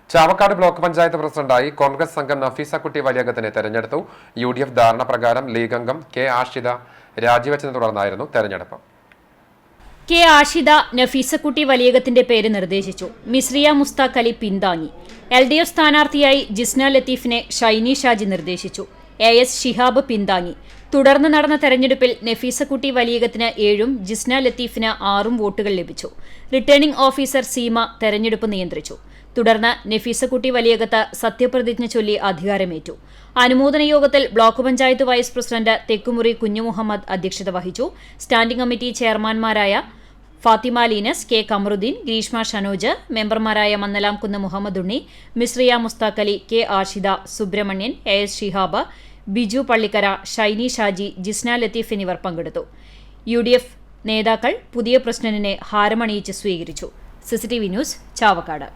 Chavakkad block panchayat പ്രസിഡന്റായി കോൺഗ്രസ് അംഗം നഫീസക്കുട്ടി വലിയകത്തിനെ തെരഞ്ഞെടുത്തു. UDF ധാരണ പ്രകാരം ലീഗ് അംഗം കെ ആഷിത രാജിവെച്ചതിനെ തുടർന്നായിരുന്നു തെരഞ്ഞെടുപ്പ്. കെ ആഷിത നഫീസക്കുട്ടി വലിയകത്തിന്റെ പേര് നിർദ്ദേശിച്ചു. മിസ്രിയ മുസ്താഖ് അലി പിന്താങ്ങി. LDF സ്ഥാനാർത്ഥിയായി ജിസ്ന ലത്തീഫിനെ ഷൈനി ഷാജി നിർദ്ദേശിച്ചു. AS ഷിഹാബ് പിന്താങ്ങി. തുടർന്ന് നടന്ന തെരഞ്ഞെടുപ്പിൽ നഫീസക്കുട്ടി വലിയകത്തിന് 7ഉം ജിസ്ന ലത്തീഫിന് 6ഉം വോട്ടുകൾ ലഭിച്ചു. റിട്ടേണിംഗ് ഓഫീസർ സീമ തെരഞ്ഞെടുപ്പ് നിയന്ത്രിച്ചു. തുടർന്ന് നഫീസക്കുട്ടി വലിയകത്ത് സത്യപ്രതിജ്ഞ ചൊല്ലി അധികാരമേറ്റു. അനുമോദന യോഗത്തിൽ block panchayat vice president Thekkumuri Kunjumuhammed അധ്യക്ഷത വഹിച്ചു. സ്റ്റാൻഡിംഗ് കമ്മിറ്റി ചെയർമാൻമാരായ ഫാത്തിമ ലീനസ്, കെ കമറുദ്ദീൻ, ഗ്രീഷ്മ ഷനോജ്, മെമ്പർമാരായ മന്നലാംകുന്ന് മുഹമ്മദ് ഉണ്ണി, മിസ്രിയ മുസ്താഖ് അലി, കെ ആഷിത, സുബ്രഹ്മണ്യൻ, AS ഷിഹാബ്, ബിജു പള്ളിക്കര, ഷൈനി ഷാജി, ജിസ്ന ലത്തീഫ് എന്നിവർ പങ്കെടുത്തു. UDF നേതാക്കൾ പുതിയ പ്രസിഡന്റിനെ ഹാരമണിയിച്ച് സ്വീകരിച്ചു. CCTV news, Chavakkad.